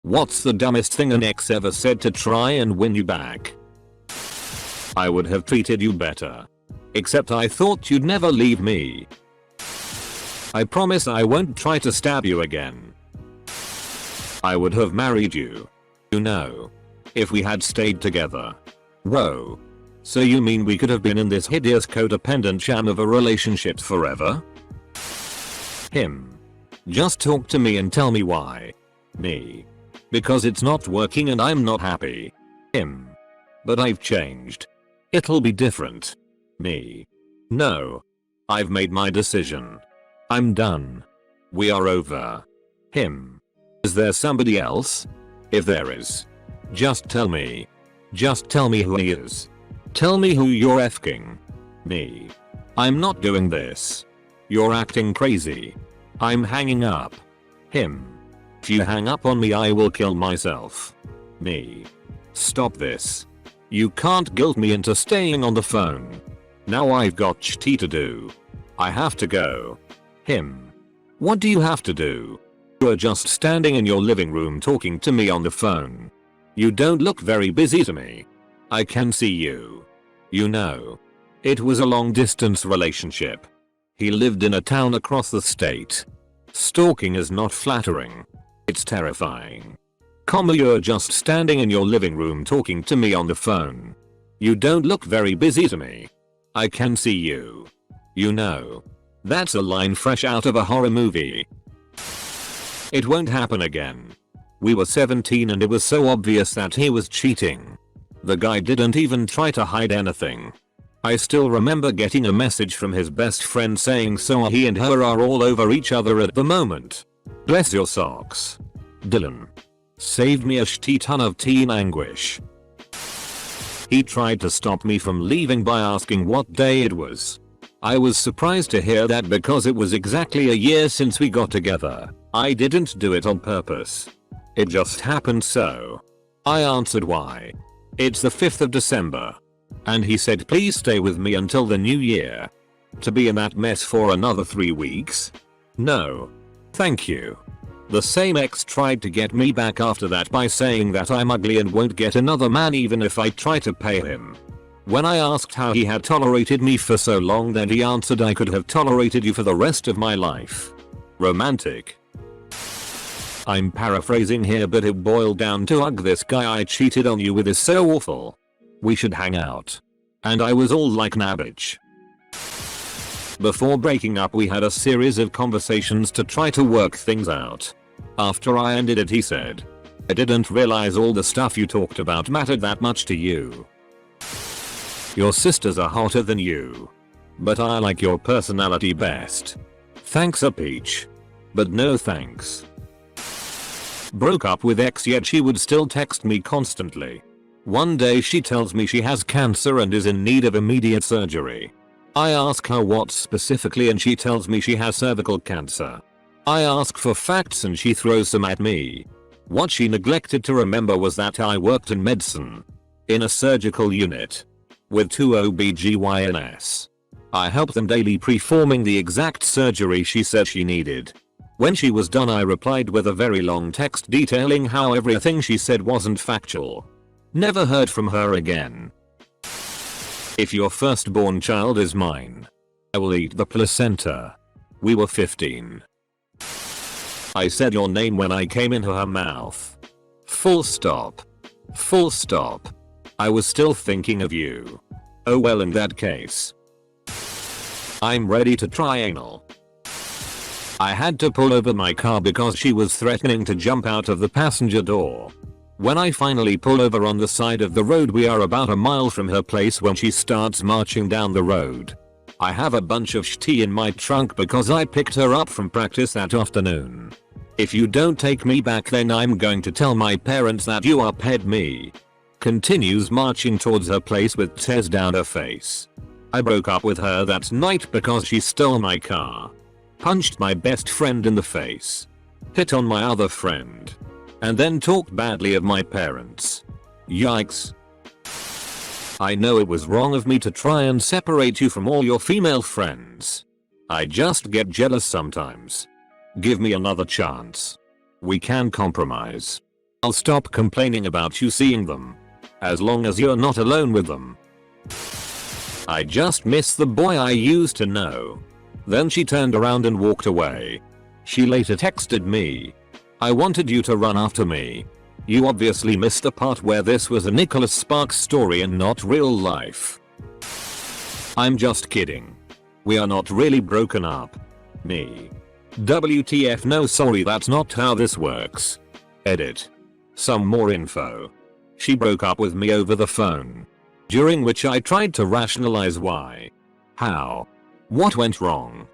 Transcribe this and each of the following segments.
What's the dumbest thing an ex ever said to try and win you back? I would have treated you better. Except I thought you'd never leave me. I promise I won't try to stab you again. I would have married you. You know. If we had stayed together. Whoa. So you mean we could have been in this hideous codependent sham of a relationship forever? Him. Just talk to me and tell me why. Me. Because it's not working and I'm not happy. Him. But I've changed. It'll be different. Me. No. I've made my decision. I'm done. We are over. Him. Is there somebody else? If there is. Just tell me. Just tell me who he is. Tell me who you're effing. Me. I'm not doing this. You're acting crazy. I'm hanging up. Him. If you hang up on me I will kill myself. Me. Stop this. You can't guilt me into staying on the phone. Now I've got shit to do. I have to go. Him. What do you have to do? You're just standing in your living room talking to me on the phone. You don't look very busy to me. I can see you. You know. It was a long distance relationship. He lived in a town across the state. Stalking is not flattering. It's terrifying. You're just standing in your living room talking to me on the phone. You don't look very busy to me. I can see you. You know. That's a line fresh out of a horror movie. It won't happen again. We were 17 and it was so obvious that he was cheating. The guy didn't even try to hide anything. I still remember getting a message from his best friend saying so he and her are all over each other at the moment. Bless your socks. Dylan. Saved me a shitty ton of teen anguish. He tried to stop me from leaving by asking what day it was. I was surprised to hear that because it was exactly a year since we got together. I didn't do it on purpose. It just happened so. I answered why. It's the 5th of December. And he said please stay with me until the new year. To be in that mess for another 3 weeks? No. Thank you. The same ex tried to get me back after that by saying that I'm ugly and won't get another man even if I try to pay him. When I asked how he had tolerated me for so long then he answered I could have tolerated you for the rest of my life. Romantic. I'm paraphrasing here but it boiled down to ugh this guy I cheated on you with is so awful. We should hang out. And I was all like nah bitch. Before breaking up we had a series of conversations to try to work things out. After I ended it he said, I didn't realize all the stuff you talked about mattered that much to you. Your sisters are hotter than you. But I like your personality best. Thanks a peach. But no thanks. Broke up with ex yet she would still text me constantly. One day she tells me she has cancer and is in need of immediate surgery. I ask her what specifically and she tells me she has cervical cancer. I ask for facts and she throws them at me. What she neglected to remember was that I worked in medicine. In a surgical unit. With 2 OBGYNs. I helped them daily performing the exact surgery she said she needed. When she was done I replied with a very long text detailing how everything she said wasn't factual. Never heard from her again. If your firstborn child is mine, I will eat the placenta. We were 15. I said your name when I came into her mouth. Full stop. Full stop. I was still thinking of you. Oh well in that case. I'm ready to try anal. I had to pull over my car because she was threatening to jump out of the passenger door. When I finally pull over on the side of the road we are about a mile from her place when she starts marching down the road. I have a bunch of shit in my trunk because I picked her up from practice that afternoon. If you don't take me back then I'm going to tell my parents that you uphead me. Continues marching towards her place with tears down her face. I broke up with her that night because she stole my car. Punched my best friend in the face. Hit on my other friend. And then talked badly of my parents. Yikes. I know it was wrong of me to try and separate you from all your female friends. I just get jealous sometimes. Give me another chance. We can compromise. I'll stop complaining about you seeing them. As long as you're not alone with them. I just miss the boy I used to know. Then she turned around and walked away. She later texted me. I wanted you to run after me. You obviously missed the part where this was a Nicholas Sparks story and not real life. I'm just kidding. We are not really broken up. Me. WTF, no, sorry, that's not how this works. Edit. Some more info. She broke up with me over the phone. During which I tried to rationalize why. How. What went wrong.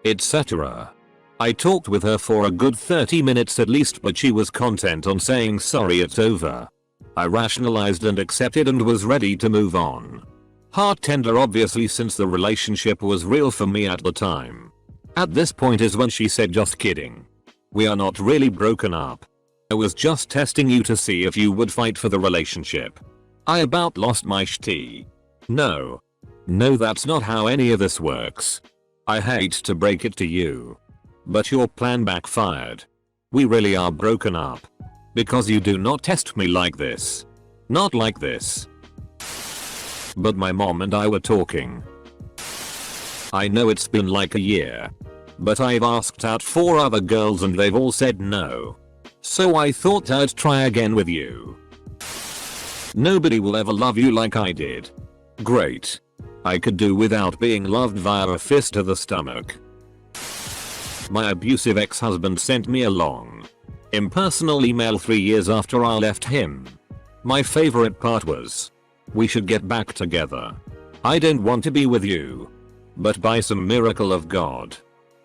Etc. I talked with her for a good 30 minutes at least, but she was content on saying sorry, it's over. I rationalized and accepted and was ready to move on. Heart tender obviously, since the relationship was real for me at the time. At this point is when she said, just kidding. We are not really broken up. I was just testing you to see if you would fight for the relationship. I about lost my shit. No. No, that's not how any of this works. I hate to break it to you. But your plan backfired. We really are broken up. Because you do not test me like this. Not like this. But my mom and I were talking. I know it's been like a year. But I've asked out 4 other girls and they've all said no. So I thought I'd try again with you. Nobody will ever love you like I did. Great. I could do without being loved via a fist to the stomach. My abusive ex-husband sent me a long, impersonal email 3 years after I left him. My favorite part was, we should get back together. I don't want to be with you. But by some miracle of God,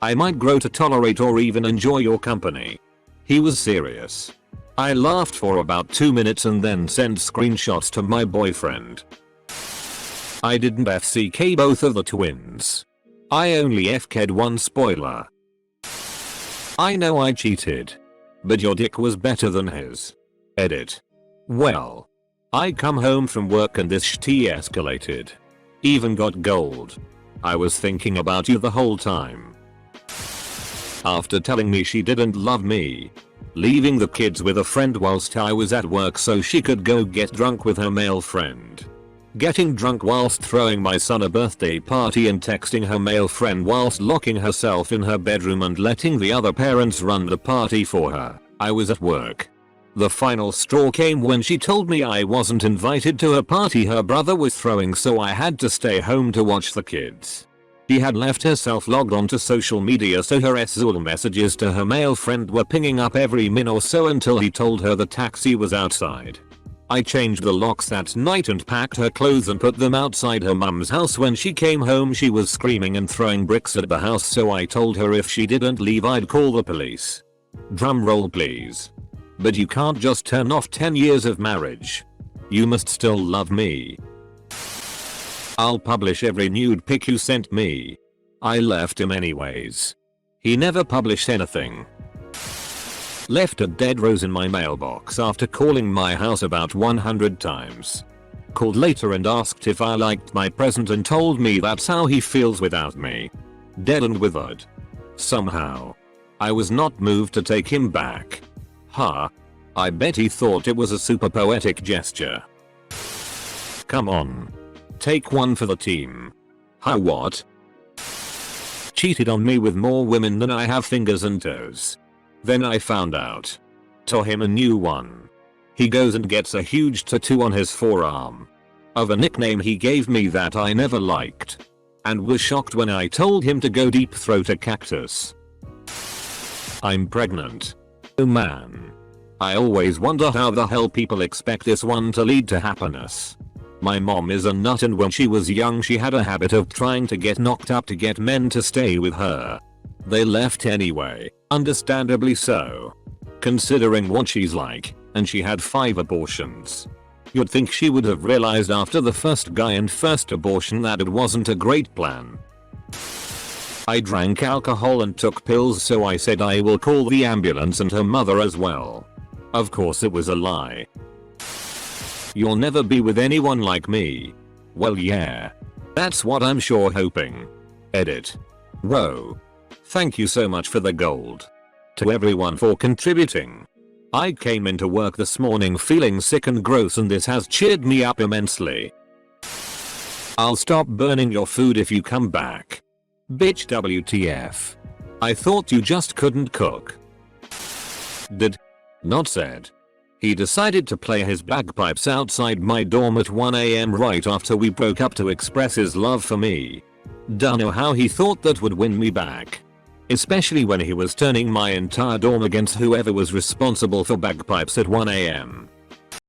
I might grow to tolerate or even enjoy your company. He was serious. I laughed for about 2 minutes and then sent screenshots to my boyfriend. I didn't FCK both of the twins. I only FK'd one, spoiler. I know I cheated. But your dick was better than his. Edit. Well. I come home from work and this shit escalated. Even got gold. I was thinking about you the whole time. After telling me she didn't love me. Leaving the kids with a friend whilst I was at work so she could go get drunk with her male friend. Getting drunk whilst throwing my son a birthday party and texting her male friend whilst locking herself in her bedroom and letting the other parents run the party for her. I was at work. The final straw came when she told me I wasn't invited to a party her brother was throwing, so I had to stay home to watch the kids. She had left herself logged onto social media, so her SZOL messages to her male friend were pinging up every min or so until he told her the taxi was outside. I changed the locks that night and packed her clothes and put them outside her mum's house. When she came home she was screaming and throwing bricks at the house, so I told her if she didn't leave I'd call the police. Drum roll please. But you can't just turn off 10 years of marriage. You must still love me. I'll publish every nude pic you sent me. I left him anyways. He never published anything. Left a dead rose in my mailbox after calling my house about 100 times. Called later and asked if I liked my present and told me that's how he feels without me. Dead and withered. Somehow. I was not moved to take him back. Huh. I bet he thought it was a super poetic gesture. Come on. Take one for the team. Huh, what? Cheated on me with more women than I have fingers and toes. Then I found out. Tore him a new one. He goes and gets a huge tattoo on his forearm. Of a nickname he gave me that I never liked. And was shocked when I told him to go deep throat a cactus. I'm pregnant. Oh man. I always wonder how the hell people expect this one to lead to happiness. My mom is a nut, and when she was young she had a habit of trying to get knocked up to get men to stay with her. They left anyway, understandably so. Considering what she's like, and she had 5 abortions. You'd think she would have realized after the first guy and first abortion that it wasn't a great plan. I drank alcohol and took pills, so I said I will call the ambulance and her mother as well. Of course it was a lie. You'll never be with anyone like me. Well yeah. That's what I'm sure hoping. Edit. Whoa. Thank you so much for the gold. To everyone for contributing. I came into work this morning feeling sick and gross and this has cheered me up immensely. I'll stop burning your food if you come back. Bitch WTF. I thought you just couldn't cook. Did. Not said. He decided to play his bagpipes outside my dorm at 1 AM right after we broke up to express his love for me. Dunno how he thought that would win me back. Especially when he was turning my entire dorm against whoever was responsible for bagpipes at 1 AM.